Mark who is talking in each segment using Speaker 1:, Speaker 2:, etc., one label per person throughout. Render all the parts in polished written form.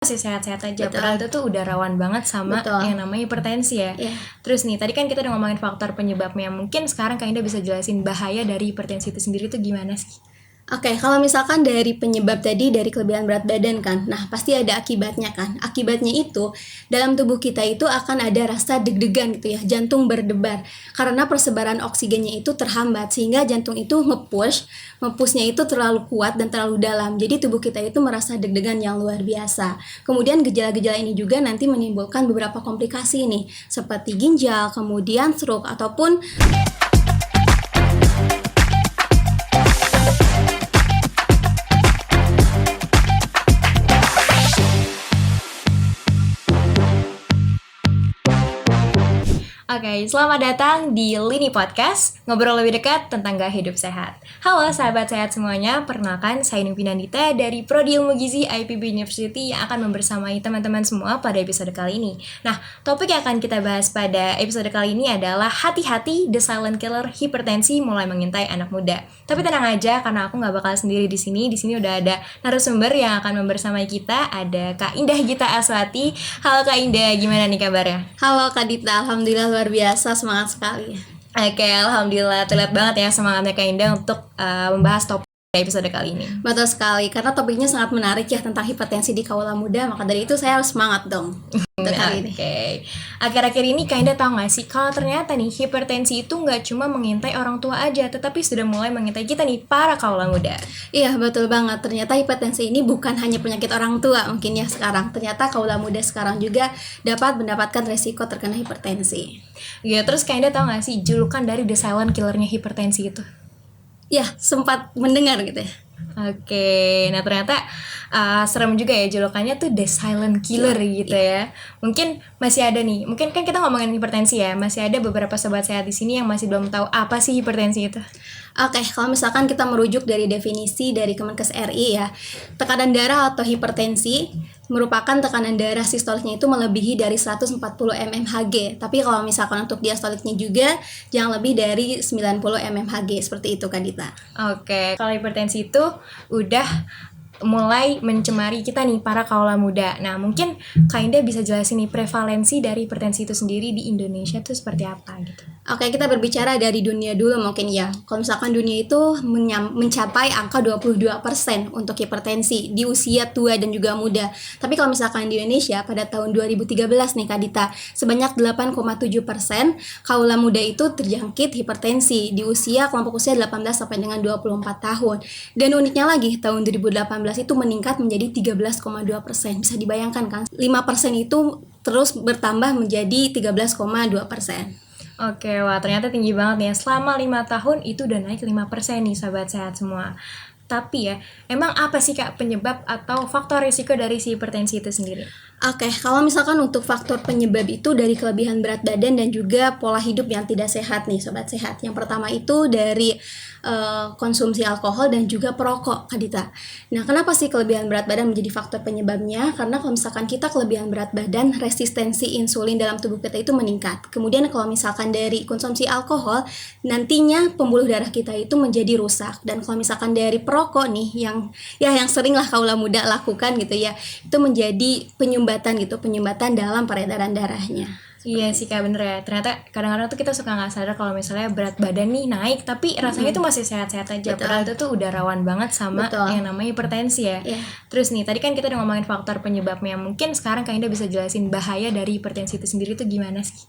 Speaker 1: masih sehat-sehat aja.
Speaker 2: Betul.
Speaker 1: Padahal itu tuh udah rawan banget sama
Speaker 2: Betul.
Speaker 1: yang namanya hipertensi ya.
Speaker 2: Iya.
Speaker 1: Terus nih, tadi kan kita udah ngomongin faktor penyebabnya. Mungkin sekarang Kak Indah bisa jelasin bahaya dari hipertensi itu sendiri tuh gimana sih?
Speaker 2: Oke, kalau misalkan dari penyebab tadi dari kelebihan berat badan kan, nah pasti ada akibatnya kan. Akibatnya itu dalam tubuh kita itu akan ada rasa deg-degan gitu ya, jantung berdebar karena persebaran oksigennya itu terhambat sehingga jantung itu ngepushnya itu terlalu kuat dan terlalu dalam. Jadi tubuh kita itu merasa deg-degan yang luar biasa. Kemudian gejala-gejala ini juga nanti menimbulkan beberapa komplikasi nih, seperti ginjal, kemudian stroke ataupun
Speaker 1: Oke, selamat datang di Lini Podcast, ngobrol lebih dekat tentang gaya hidup sehat. Halo sahabat sehat semuanya, perkenalkan saya Nungpi Nandita dari Prodi Ilmu Gizi IPB University yang akan membersamai teman-teman semua pada episode kali ini. Nah, topik yang akan kita bahas pada episode kali ini adalah hati-hati, the silent killer hipertensi mulai mengintai anak muda. Tapi tenang aja, karena aku nggak bakal sendiri di sini. Di sini udah ada narasumber yang akan membersamai kita, ada Kak Indah Gita Aswati. Halo Kak Indah, gimana nih kabarnya?
Speaker 2: Halo Kak Dita, alhamdulillah luar biasa, semangat sekali.
Speaker 1: Oke, alhamdulillah terlihat banget ya semangatnya Kak Indah untuk membahas topik episode kali ini.
Speaker 2: Betul sekali, karena topiknya sangat menarik ya tentang hipertensi di kaula muda, maka dari itu saya harus semangat dong untuk kali ini.
Speaker 1: Oke, akhir-akhir ini Kak Indah tahu nggak sih kalau ternyata nih hipertensi itu nggak cuma mengintai orang tua aja, tetapi sudah mulai mengintai kita nih para kaula muda.
Speaker 2: Iya betul banget, ternyata hipertensi ini bukan hanya penyakit orang tua mungkin ya sekarang, ternyata kaula muda sekarang juga dapat mendapatkan resiko terkena hipertensi.
Speaker 1: Ya, terus Kak Indah tahu nggak sih julukan dari the silent killernya hipertensi itu?
Speaker 2: Ya, sempat mendengar gitu ya.
Speaker 1: Oke, nah ternyata serem juga ya julukannya tuh the silent killer gitu ya. Mungkin masih ada nih, mungkin kan kita ngomongin hipertensi ya, masih ada beberapa sobat sehat di sini yang masih belum tahu apa sih hipertensi itu.
Speaker 2: Oke, kalau misalkan kita merujuk dari definisi dari Kemenkes RI ya, tekanan darah atau hipertensi merupakan tekanan darah sistoliknya itu melebihi dari 140 mmHg. Tapi kalau misalkan untuk diastoliknya juga jangan lebih dari 90 mmHg, seperti itu Kak Dita.
Speaker 1: Oke, kalau hipertensi itu udah mulai mencemari kita nih para kaula muda. Nah, mungkin Kak Indah bisa jelasin nih prevalensi dari hipertensi itu sendiri di Indonesia tuh seperti apa gitu.
Speaker 2: Oke, kita berbicara dari dunia dulu mungkin ya. Kalau misalkan dunia itu mencapai angka 22% untuk hipertensi di usia tua dan juga muda. Tapi kalau misalkan di Indonesia pada tahun 2013 nih Kak Dita, sebanyak 8,7% kaula muda itu terjangkit hipertensi di usia kelompok usia 18 sampai dengan 24 tahun. Dan uniknya lagi tahun 2018 itu meningkat menjadi 13,2%. Bisa dibayangkan kan? 5% itu terus bertambah menjadi 13,2%.
Speaker 1: Oke, wah ternyata tinggi banget nih ya. Selama 5 tahun itu udah naik 5% nih sahabat sehat semua. Tapi ya, emang apa sih Kak penyebab atau faktor risiko dari si hipertensi itu sendiri?
Speaker 2: Oke, kalau misalkan untuk faktor penyebab itu dari kelebihan berat badan dan juga pola hidup yang tidak sehat nih sobat sehat. Yang pertama itu dari konsumsi alkohol dan juga perokok Kak Dita. Nah, kenapa sih kelebihan berat badan menjadi faktor penyebabnya? Karena kalau misalkan kita kelebihan berat badan, resistensi insulin dalam tubuh kita itu meningkat. Kemudian kalau misalkan dari konsumsi alkohol, nantinya pembuluh darah kita itu menjadi rusak. Dan kalau misalkan dari perokok nih yang seringlah kaula muda lakukan gitu ya, itu menjadi penyumbatan dalam peredaran darahnya.
Speaker 1: Iya sih Kak, bener ya. Ternyata kadang-kadang tuh kita suka nggak sadar kalau misalnya berat badan nih naik, tapi rasanya tuh masih sehat-sehat aja.
Speaker 2: Betul.
Speaker 1: Padahal itu tuh udah rawan banget sama yang namanya hipertensi ya.
Speaker 2: Yeah.
Speaker 1: Terus nih, tadi kan kita udah ngomongin faktor penyebabnya. Mungkin sekarang Kak Indah bisa jelasin bahaya dari hipertensi itu sendiri tuh gimana sih?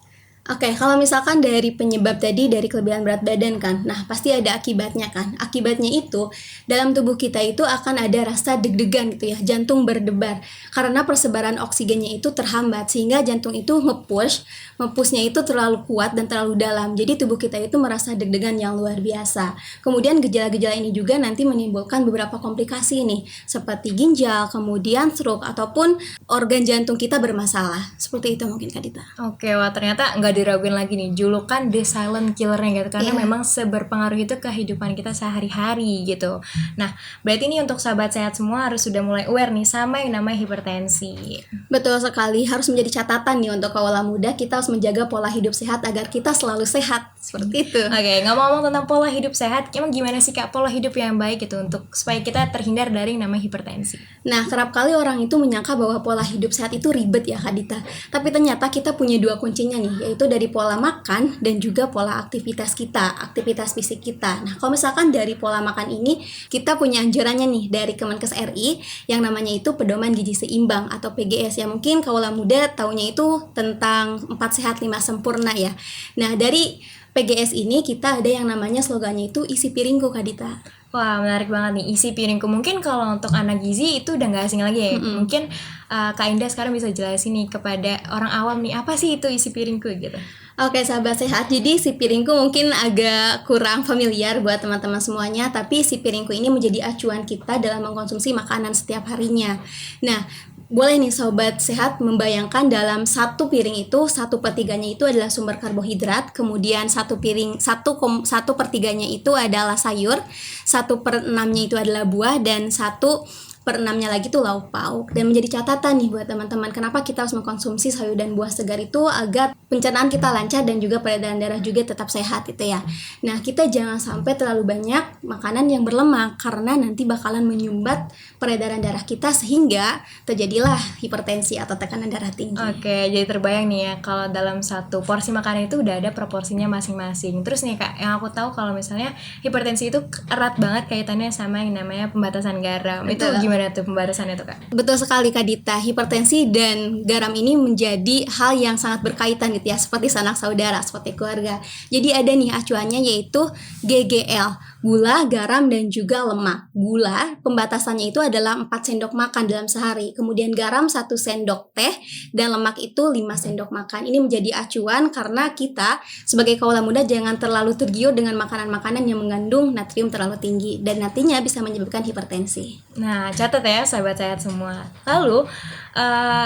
Speaker 2: Oke, kalau misalkan dari penyebab tadi dari kelebihan berat badan kan, nah pasti ada akibatnya kan. Akibatnya itu dalam tubuh kita itu akan ada rasa deg-degan gitu ya, jantung berdebar karena persebaran oksigennya itu terhambat sehingga jantung itu ngepushnya itu terlalu kuat dan terlalu dalam. Jadi tubuh kita itu merasa deg-degan yang luar biasa. Kemudian gejala-gejala ini juga nanti menimbulkan beberapa komplikasi nih, seperti ginjal, kemudian stroke ataupun organ jantung kita bermasalah. Seperti itu mungkin Kak Dita.
Speaker 1: Oke, wah ternyata nggak diraguin lagi nih julukan the silent killernya gitu, karena memang seberpengaruh itu kehidupan kita sehari-hari gitu. Nah, berarti ini untuk sahabat sehat semua harus sudah mulai aware nih sama yang namanya hipertensi.
Speaker 2: Betul sekali, harus menjadi catatan nih untuk kaula muda, kita harus menjaga pola hidup sehat agar kita selalu sehat. Seperti itu.
Speaker 1: Oke, ngomong-ngomong tentang pola hidup sehat, emang gimana sih Kak pola hidup yang baik gitu untuk supaya kita terhindar dari yang namanya hipertensi?
Speaker 2: Nah, kerap kali orang itu menyangka bahwa pola hidup sehat itu ribet ya Kak Dita. Tapi ternyata kita punya dua kuncinya nih, yaitu dari pola makan dan juga pola aktivitas kita, aktivitas fisik kita. Nah, kalau misalkan dari pola makan ini, kita punya anjurannya nih dari Kemenkes RI yang namanya itu Pedoman Gizi Seimbang atau PGS. Ya mungkin kaula muda taunya itu tentang 4 sehat 5 sempurna ya. Nah, dari PGS ini kita ada yang namanya slogannya itu isi piringku Kak Dita.
Speaker 1: Wah, menarik banget nih, isi piringku. Mungkin kalau untuk anak gizi itu udah gak asing lagi ya. Mungkin Kak Indah sekarang bisa jelasin nih kepada orang awam nih, apa sih itu isi piringku gitu.
Speaker 2: Oke sahabat sehat, jadi si piringku mungkin agak kurang familiar buat teman-teman semuanya, tapi si piringku ini menjadi acuan kita dalam mengkonsumsi makanan setiap harinya. Nah, boleh nih sobat sehat membayangkan dalam satu piring itu 1/3-nya itu adalah sumber karbohidrat, kemudian satu piring 1/3-nya itu adalah sayur, 1/6-nya itu adalah buah, dan 1/6-nya lagi tuh lauk pauk. Dan menjadi catatan nih buat teman-teman, kenapa kita harus mengkonsumsi sayur dan buah segar itu agar pencernaan kita lancar dan juga peredaran darah juga tetap sehat itu ya. Nah, kita jangan sampai terlalu banyak makanan yang berlemak karena nanti bakalan menyumbat peredaran darah kita sehingga terjadilah hipertensi atau tekanan darah tinggi.
Speaker 1: Oke, jadi terbayang nih ya kalau dalam satu porsi makanan itu udah ada proporsinya masing-masing. Terus nih Kak, yang aku tahu kalau misalnya hipertensi itu erat banget kaitannya sama yang namanya pembatasan garam.
Speaker 2: Betul.
Speaker 1: Itu gimana tuh pembatasannya tuh Kak?
Speaker 2: Betul sekali Kak Dita, hipertensi dan garam ini menjadi hal yang sangat berkaitan gitu ya, seperti sanak saudara, seperti keluarga. Jadi ada nih acuannya yaitu GGL, gula, garam, dan juga lemak. Gula, pembatasannya itu adalah 4 sendok makan dalam sehari, kemudian garam 1 sendok teh, dan lemak itu 5 sendok makan. Ini menjadi acuan karena kita sebagai kaula muda jangan terlalu tergiur dengan makanan-makanan yang mengandung natrium terlalu tinggi, dan nantinya bisa menyebabkan hipertensi.
Speaker 1: Nah, catat ya sahabat sehat semua. Lalu,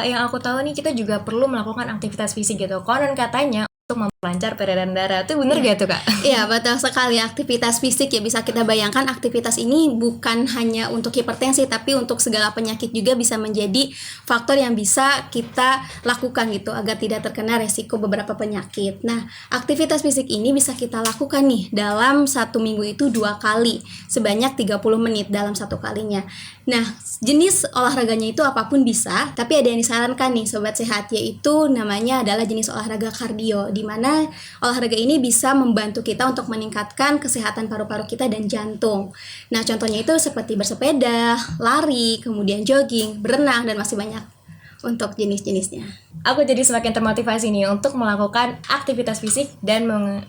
Speaker 1: yang aku tahu nih kita juga perlu melakukan aktivitas fisik gitu. Konon katanya untuk memperlancar peredaran darah. Itu bener gak tuh Kak?
Speaker 2: Iya, betul sekali. Aktivitas fisik ya, bisa kita bayangkan aktivitas ini bukan hanya untuk hipertensi tapi untuk segala penyakit juga bisa menjadi faktor yang bisa kita lakukan gitu agar tidak terkena resiko beberapa penyakit. Nah, aktivitas fisik ini bisa kita lakukan nih dalam 1 minggu itu 2 kali sebanyak 30 menit dalam 1 kalinya. Nah, jenis olahraganya itu apapun bisa, tapi ada yang disarankan nih sobat sehat, yaitu namanya adalah jenis olahraga kardio, di mana olahraga ini bisa membantu kita untuk meningkatkan kesehatan paru-paru kita dan jantung. Nah, contohnya itu seperti bersepeda, lari, kemudian jogging, berenang, dan masih banyak untuk jenis-jenisnya.
Speaker 1: Aku jadi semakin termotivasi nih untuk melakukan aktivitas fisik dan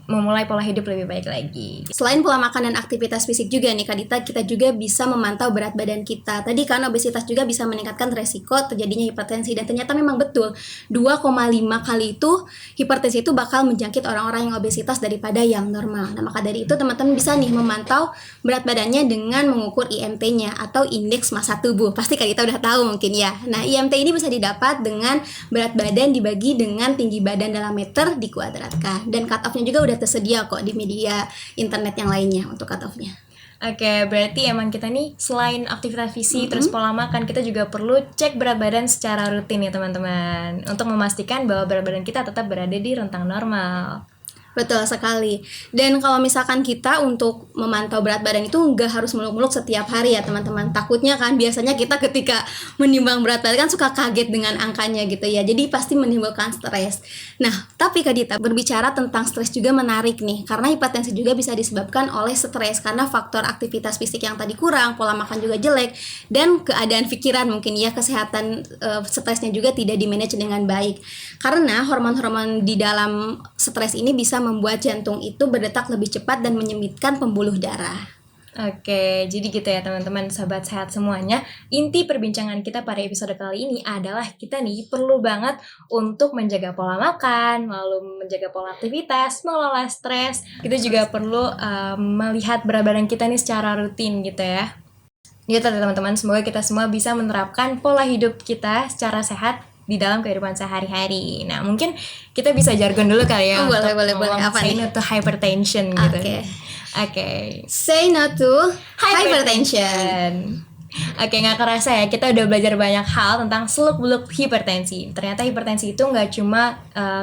Speaker 1: memulai pola hidup lebih baik lagi.
Speaker 2: Selain pola makan dan aktivitas fisik juga nih Kak Dita, kita juga bisa memantau berat badan kita. Tadi kan obesitas juga bisa meningkatkan resiko terjadinya hipertensi, dan ternyata memang betul 2,5 kali itu hipertensi itu bakal menjangkit orang-orang yang obesitas daripada yang normal. Nah, maka dari itu teman-teman bisa nih memantau berat badannya dengan mengukur IMT-nya atau indeks massa tubuh. Pasti Kak Dita udah tahu mungkin ya. Nah, IMT ini bisa didapat dengan berat badan dibagi dengan tinggi badan dalam meter dikuadratkan, dan cut off-nya juga udah tersedia kok di media internet yang lainnya untuk cut off-nya.
Speaker 1: Oke, berarti emang kita nih selain aktivitas fisik terus pola makan, kita juga perlu cek berat badan secara rutin ya teman-teman, untuk memastikan bahwa berat badan kita tetap berada di rentang normal.
Speaker 2: Betul sekali. Dan kalau misalkan kita untuk memantau berat badan itu nggak harus muluk-muluk setiap hari ya teman-teman. Takutnya kan biasanya kita ketika menimbang berat badan kan suka kaget dengan angkanya gitu ya. Jadi pasti menimbulkan stres. Nah, tapi Kak Dita, berbicara tentang stres juga menarik nih. Karena hipertensi juga bisa disebabkan oleh stres karena faktor aktivitas fisik yang tadi kurang, pola makan juga jelek, dan keadaan pikiran mungkin ya, kesehatan stresnya juga tidak dimanage dengan baik. Karena hormon-hormon di dalam stres ini bisa membuat jantung itu berdetak lebih cepat dan menyempitkan pembuluh darah.
Speaker 1: Oke, jadi gitu ya teman-teman, sahabat sehat semuanya. Inti perbincangan kita pada episode kali ini adalah kita nih perlu banget untuk menjaga pola makan, lalu menjaga pola aktivitas, mengelola stres. Kita juga perlu melihat berat badan kita nih secara rutin gitu ya. Gitu teman-teman, semoga kita semua bisa menerapkan pola hidup kita secara sehat di dalam kehidupan sehari-hari. Nah, mungkin kita bisa jargon dulu kali ya.
Speaker 2: Boleh.
Speaker 1: Apa say no to hypertension gitu.
Speaker 2: Oke.
Speaker 1: Oke.
Speaker 2: Say no to hypertension.
Speaker 1: Oke, nggak kerasa ya, kita udah belajar banyak hal tentang seluk-beluk hipertensi. Ternyata hipertensi itu nggak cuma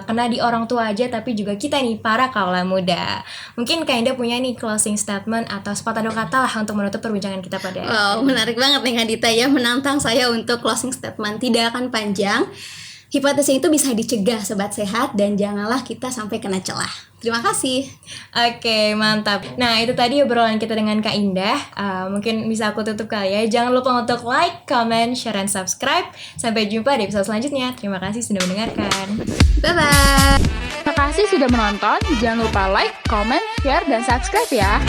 Speaker 1: kena di orang tua aja, tapi juga kita nih, para kaula muda. Mungkin Kak Indah punya nih closing statement atau sepatah dua kata lah untuk menutup perbincangan kita pada
Speaker 2: Wow, menarik banget nih Kak Dita ya, menantang saya untuk closing statement. Tidak akan panjang. Hipertensi itu bisa dicegah sobat sehat dan janganlah kita sampai kena celah. Terima kasih.
Speaker 1: Oke, mantap. Nah, itu tadi obrolan kita dengan Kak Indah. Mungkin bisa aku tutup kali ya. Jangan lupa untuk like, comment, share, dan subscribe. Sampai jumpa di episode selanjutnya. Terima kasih sudah mendengarkan.
Speaker 2: Bye-bye.
Speaker 3: Terima kasih sudah menonton. Jangan lupa like, comment, share, dan subscribe ya.